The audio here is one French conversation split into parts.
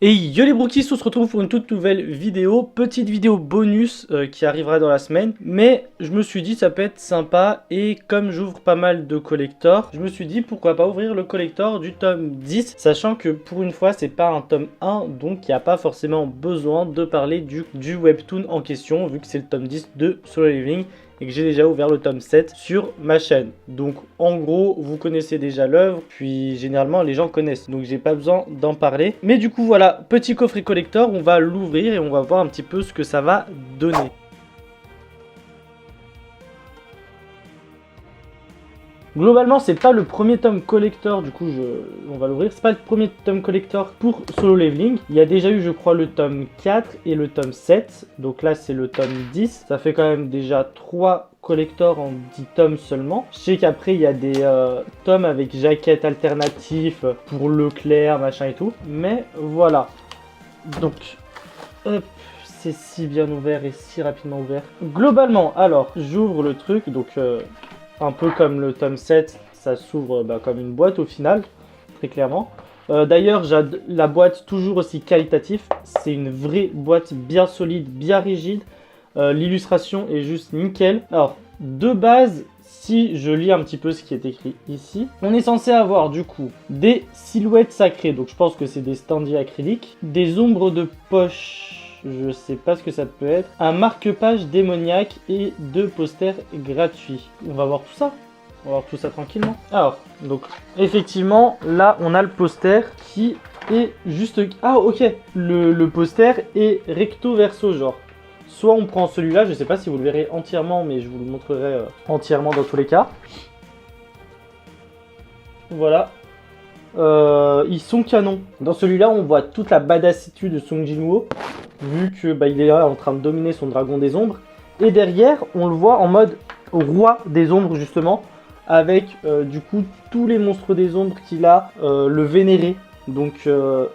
Et yo les brookies, on se retrouve pour une toute nouvelle vidéo, petite vidéo bonus qui arrivera dans la semaine, mais je me suis dit ça peut être sympa et comme j'ouvre pas mal de collectors, je me suis dit pourquoi pas ouvrir le collector du tome 10, sachant que pour une fois c'est pas un tome 1, donc il n'y a pas forcément besoin de parler du webtoon en question, vu que c'est le tome 10 de Solo Leveling et que j'ai déjà ouvert le tome 7 sur ma chaîne. Donc en gros, vous connaissez déjà l'œuvre, puis généralement les gens connaissent, donc j'ai pas besoin d'en parler. Mais du coup voilà, petit coffret collector, on va l'ouvrir et on va voir un petit peu ce que ça va donner. Globalement, c'est pas le premier tome collector, du coup, on va l'ouvrir. C'est pas le premier tome collector pour Solo Leveling. Il y a déjà eu, je crois, le tome 4 et le tome 7. Donc là, c'est le tome 10. Ça fait quand même déjà 3 collectors en 10 tomes seulement. Je sais qu'après, il y a des tomes avec jaquettes alternatives pour Leclerc, machin et tout. Mais voilà. Donc, hop. C'est si bien ouvert et si rapidement ouvert. Globalement, alors, j'ouvre le truc, donc un peu comme le tome 7, ça s'ouvre comme une boîte au final, très clairement. D'ailleurs, j'ai la boîte toujours aussi qualitative. C'est une vraie boîte bien solide, bien rigide. L'illustration est juste nickel. Alors, de base, si je lis un petit peu ce qui est écrit ici, on est censé avoir du coup des silhouettes sacrées. Donc je pense que c'est des standees acryliques. Des ombres de poche. Je sais pas ce que ça peut être. Un marque-page démoniaque et 2 posters gratuits. On va voir tout ça. On va voir tout ça tranquillement. Alors, donc, effectivement, là, on a le poster qui est juste... Ah, ok. Le poster est recto verso, genre. Soit on prend celui-là, je sais pas si vous le verrez entièrement, mais je vous le montrerai entièrement dans tous les cas. Voilà. Ils sont canons. Dans celui-là, on voit toute la badassitude de Song Jinwoo, vu que il est là en train de dominer son dragon des ombres. Et derrière, on le voit en mode roi des ombres, justement, avec du coup tous les monstres des ombres qu'il a, le vénéré. Donc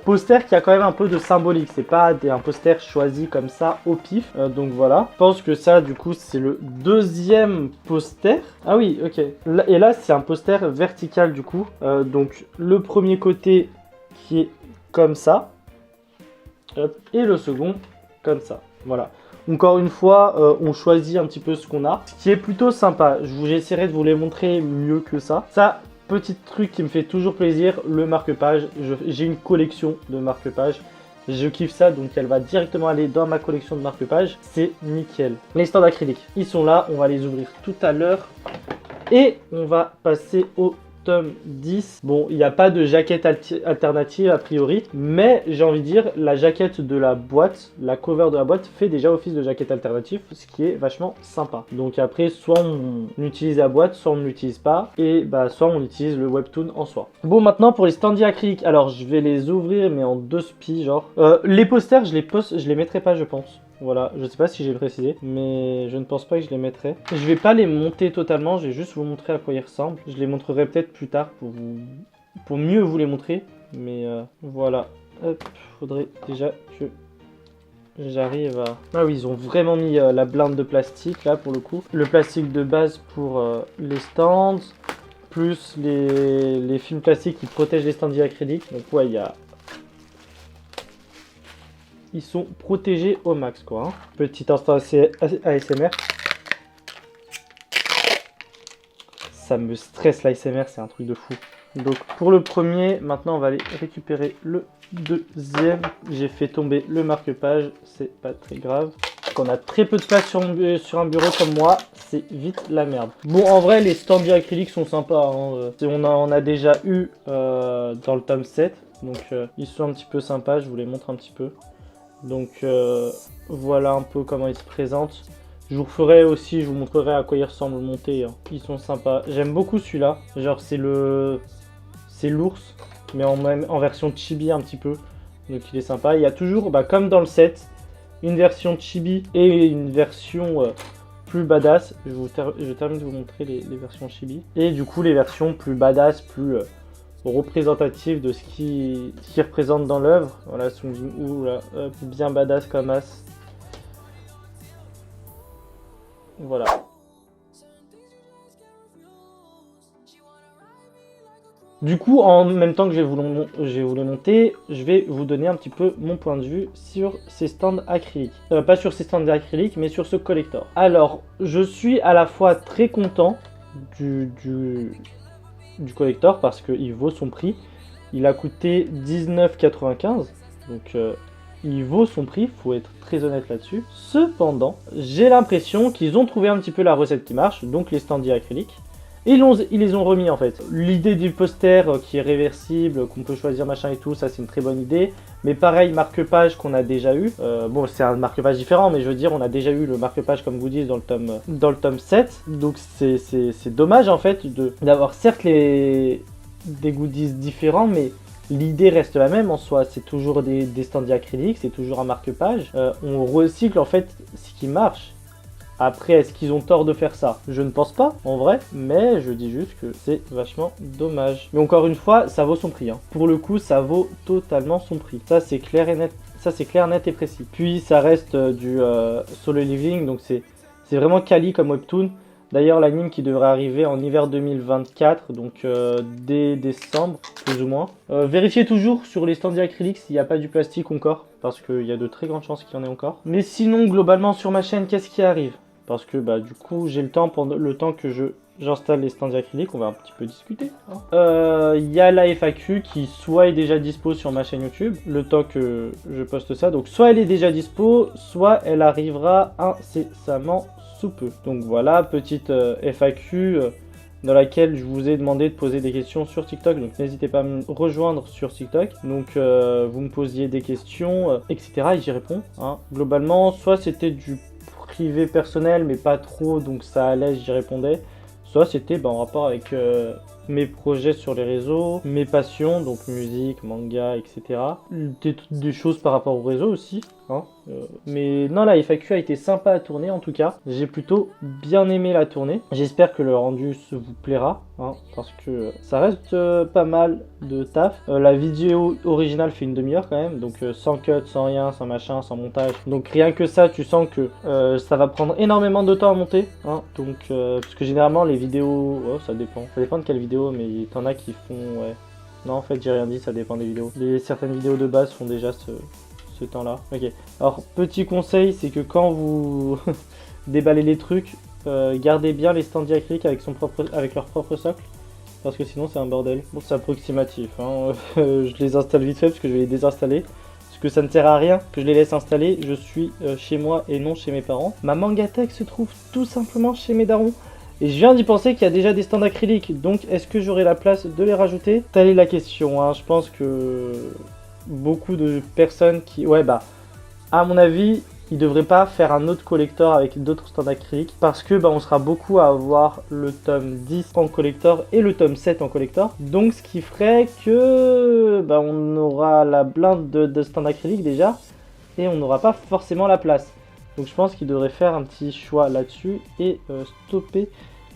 poster qui a quand même un peu de symbolique, c'est pas un poster choisi comme ça au pif. Donc voilà, je pense que ça du coup c'est le deuxième poster. Ah oui, ok. Et là c'est un poster vertical du coup. Donc le premier côté qui est comme ça. Hop, et le second comme ça. Voilà. Encore une fois, on choisit un petit peu ce qu'on a. Ce qui est plutôt sympa. J'essaierai de vous les montrer mieux que ça. Ça, petit truc qui me fait toujours plaisir, le marque-page. J'ai une collection de marque-pages. Je kiffe ça, donc elle va directement aller dans ma collection de marque-pages. C'est nickel. Les stands acryliques, ils sont là. On va les ouvrir tout à l'heure. Et on va passer au tome 10. Bon, il n'y a pas de jaquette alternative a priori, mais j'ai envie de dire, la jaquette de la boîte, la cover de la boîte fait déjà office de jaquette alternative, ce qui est vachement sympa. Donc après, soit on utilise la boîte, soit on ne l'utilise pas, et soit on utilise le webtoon en soi. Bon, maintenant pour les standees acryliques, alors je vais les ouvrir, mais en 2 spies, genre. Les posters, je les mettrai pas, je pense. Voilà, je sais pas si j'ai précisé, mais je ne pense pas que je les mettrai. Je vais pas les monter totalement, je vais juste vous montrer à quoi ils ressemblent. Je les montrerai peut-être plus tard pour mieux vous les montrer. Mais voilà. Hop, faudrait déjà que j'arrive à... Ah oui, ils ont vraiment mis la blinde de plastique là pour le coup. Le plastique de base pour les stands, plus les films plastiques qui protègent les standees acryliques. Donc ouais, il y a... Ils sont protégés au max quoi. Hein. Petit instant ASMR. Ça me stresse l'ASMR, c'est un truc de fou. Donc pour le premier, maintenant on va aller récupérer le deuxième. J'ai fait tomber le marque-page, c'est pas très grave. Quand on a très peu de place sur un bureau comme moi, c'est vite la merde. Bon, en vrai, les standees acryliques sont sympas. Hein. On a déjà eu dans le tome 7. Donc ils sont un petit peu sympas, je vous les montre un petit peu. Donc voilà un peu comment ils se présentent. Je vous ferai aussi, je vous montrerai à quoi ils ressemblent montés. Hein. Ils sont sympas. J'aime beaucoup celui-là. Genre c'est l'ours, mais en version chibi un petit peu. Donc il est sympa. Il y a toujours, comme dans le set, une version chibi et une version plus badass. Je termine de vous montrer les versions chibi. Et du coup les versions plus badass, plus représentative de ce qui représente dans l'œuvre. Voilà, Song Jinwoo là, bien badass comme as. Voilà. Du coup, en même temps que je vais vous le monter, je vais vous donner un petit peu mon point de vue sur ces stands acryliques. Pas sur ces stands acryliques, mais sur ce collector. Alors, je suis à la fois très content du collector parce qu'il vaut son prix. Il a coûté 19,95, donc il vaut son prix, faut être très honnête là-dessus. Cependant, j'ai l'impression qu'ils ont trouvé un petit peu la recette qui marche, donc les stands acryliques. Et ils les ont remis en fait. L'idée du poster qui est réversible, qu'on peut choisir machin et tout, ça c'est une très bonne idée. Mais pareil, marque-page qu'on a déjà eu. Bon, c'est un marque-page différent, mais je veux dire, on a déjà eu le marque-page comme goodies dans le tome 7. Donc c'est dommage en fait d'avoir certes des goodies différents, mais l'idée reste la même en soi. C'est toujours des stands acryliques, c'est toujours un marque-page. On recycle en fait ce qui marche. Après, est-ce qu'ils ont tort de faire ça? Je ne pense pas, en vrai, mais je dis juste que c'est vachement dommage. Mais encore une fois, ça vaut son prix. Hein. Pour le coup, ça vaut totalement son prix. Ça, c'est clair et net. Ça, c'est clair, net et précis. Puis, ça reste du solo living, donc c'est vraiment quali comme webtoon. D'ailleurs, l'anime qui devrait arriver en hiver 2024, donc dès décembre, plus ou moins. Vérifiez toujours sur les stands acryliques s'il n'y a pas du plastique encore, parce qu'il y a de très grandes chances qu'il y en ait encore. Mais sinon, globalement, sur ma chaîne, qu'est-ce qui arrive? Parce que bah du coup j'ai le temps pendant le temps que j'installe les stands acryliques, on va un petit peu discuter. Il y a la FAQ qui soit est déjà dispo sur ma chaîne YouTube, le temps que je poste ça. Donc soit elle est déjà dispo, soit elle arrivera incessamment sous peu. Donc voilà, petite FAQ dans laquelle je vous ai demandé de poser des questions sur TikTok. Donc n'hésitez pas à me rejoindre sur TikTok. Donc vous me posiez des questions, etc. et j'y réponds. Hein. Globalement, soit c'était du privé personnel mais pas trop, donc ça allait, j'y répondais. Soit c'était en rapport avec mes projets sur les réseaux, mes passions, donc musique, manga, etc. Des choses par rapport au réseau aussi. Hein. Mais non, la FAQ a été sympa à tourner en tout cas. J'ai plutôt bien aimé la tournée. J'espère que le rendu vous plaira, hein, parce que ça reste pas mal de taf. La vidéo originale fait une demi-heure quand même, donc sans cut, sans rien, sans machin, sans montage. Donc rien que ça, tu sens que ça va prendre énormément de temps à monter. Hein, donc, parce que généralement les vidéos, ça dépend. Ça dépend de quelle vidéo, mais t'en as qui font, ouais. Non, en fait, j'ai rien dit, ça dépend des vidéos. Certaines vidéos de base font déjà ce temps-là. Ok. Alors, petit conseil, c'est que quand vous déballez les trucs, gardez bien les stands acryliques avec leur propre socle, parce que sinon c'est un bordel. Bon, c'est approximatif. Hein. Je les installe vite fait parce que je vais les désinstaller. Parce que ça ne sert à rien que je les laisse installer. Je suis chez moi et non chez mes parents. Ma Mangatech se trouve tout simplement chez mes darons. Et je viens d'y penser qu'il y a déjà des stands acryliques, donc est-ce que j'aurai la place de les rajouter? Telle est la question, hein. Je pense que beaucoup de personnes qui... Ouais, à mon avis, ils devraient pas faire un autre collector avec d'autres stands acryliques, parce que on sera beaucoup à avoir le tome 10 en collector et le tome 7 en collector. Donc ce qui ferait que on aura la blinde de stands acryliques déjà, et on n'aura pas forcément la place. Donc je pense qu'ils devraient faire un petit choix là-dessus et stopper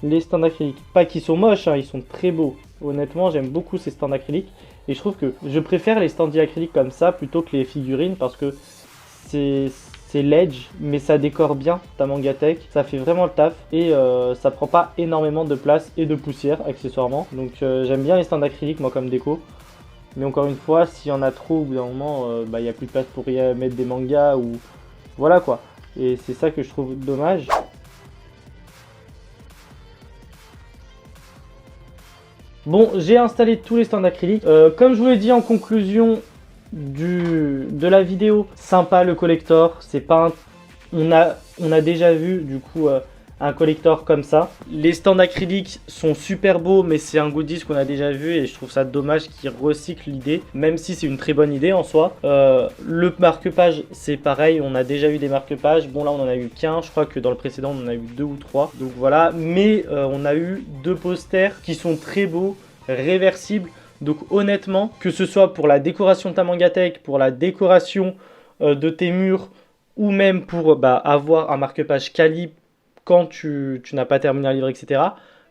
les stands acryliques. Pas qu'ils sont moches, hein, ils sont très beaux. Honnêtement, j'aime beaucoup ces stands acryliques. Et je trouve que je préfère les stands acryliques comme ça plutôt que les figurines parce que c'est ledge, mais ça décore bien ta Mangatech. Ça fait vraiment le taf et ça prend pas énormément de place et de poussière accessoirement. Donc j'aime bien les stands acryliques moi comme déco. Mais encore une fois, s'il y en a trop, au bout d'un moment, il n'y a plus de place pour y mettre des mangas ou... Voilà quoi. Et c'est ça que je trouve dommage. Bon, j'ai installé tous les stands acryliques. Comme je vous l'ai dit en conclusion de la vidéo, sympa le collector. C'est pas on a déjà vu du coup un collector comme ça. Les stands acryliques sont super beaux, mais c'est un goodies qu'on a déjà vu et je trouve ça dommage qu'ils recyclent l'idée, même si c'est une très bonne idée en soi. Le marque-page, c'est pareil, on a déjà eu des marque-pages. Bon, là, on en a eu qu'un. Je crois que dans le précédent, on en a eu 2 ou 3. Donc voilà, mais on a eu 2 posters qui sont très beaux, réversibles. Donc honnêtement, que ce soit pour la décoration de ta Mangatech, pour la décoration de tes murs, ou même pour avoir un marque-page quali quand tu n'as pas terminé un livre, etc.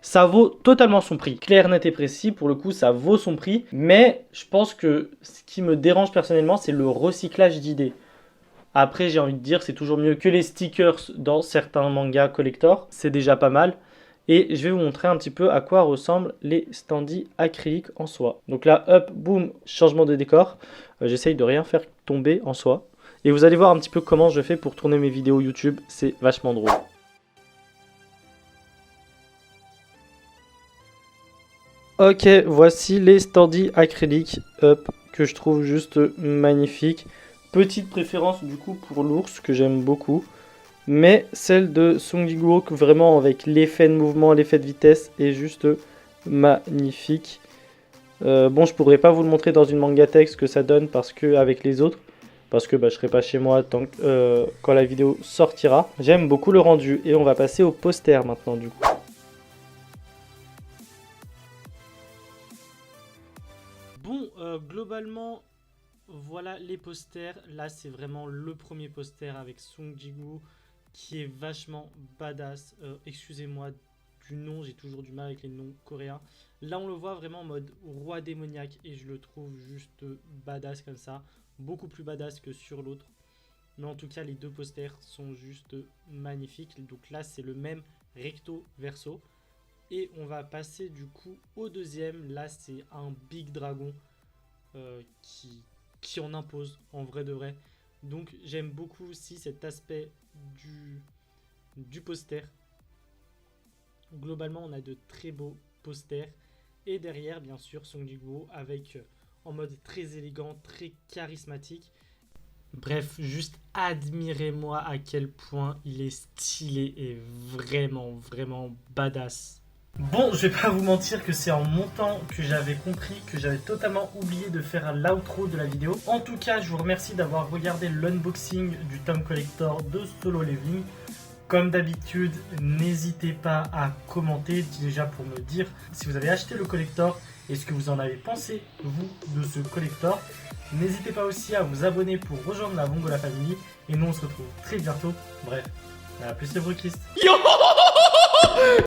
Ça vaut totalement son prix. Clair, net et précis, pour le coup, ça vaut son prix. Mais je pense que ce qui me dérange personnellement, c'est le recyclage d'idées. Après, j'ai envie de dire, c'est toujours mieux que les stickers dans certains mangas collector. C'est déjà pas mal. Et je vais vous montrer un petit peu à quoi ressemblent les standees acryliques en soie. Donc là, hop, boum, changement de décor. J'essaye de rien faire tomber en soie. Et vous allez voir un petit peu comment je fais pour tourner mes vidéos YouTube. C'est vachement drôle. Ok, voici les standees acryliques, hop, que je trouve juste magnifiques. Petite préférence du coup pour l'ours que j'aime beaucoup. Mais celle de Song Ji-woo, vraiment avec l'effet de mouvement, l'effet de vitesse, est juste magnifique. Bon, je pourrais pas vous le montrer dans une manga texte que ça donne parce que avec les autres, parce que je serai pas chez moi quand la vidéo sortira. J'aime beaucoup le rendu et on va passer au poster maintenant du coup. Bon, globalement, voilà les posters. Là, c'est vraiment le premier poster avec Song Ji-woo qui est vachement badass. Excusez-moi du nom, j'ai toujours du mal avec les noms coréens. Là, on le voit vraiment en mode roi démoniaque et je le trouve juste badass comme ça. Beaucoup plus badass que sur l'autre. Mais en tout cas, les deux posters sont juste magnifiques. Donc là, c'est le même recto verso. Et on va passer du coup au deuxième. Là, c'est un big dragon qui en impose en vrai de vrai. Donc j'aime beaucoup aussi cet aspect du poster. Globalement, on a de très beaux posters. Et derrière, bien sûr, Song Ji-woo avec en mode très élégant, très charismatique. Bref, juste admirez-moi à quel point il est stylé et vraiment, vraiment badass. Bon, je vais pas vous mentir que c'est en montant que j'avais compris que j'avais totalement oublié de faire l'outro de la vidéo. En tout cas, je vous remercie d'avoir regardé l'unboxing du tome collector de Solo Leveling. Comme d'habitude, n'hésitez pas à commenter déjà pour me dire si vous avez acheté le collector et ce que vous en avez pensé, vous, de ce collector. N'hésitez pas aussi à vous abonner pour rejoindre la Vongola Family. Et nous, on se retrouve très bientôt. Bref, à plus les brokistes.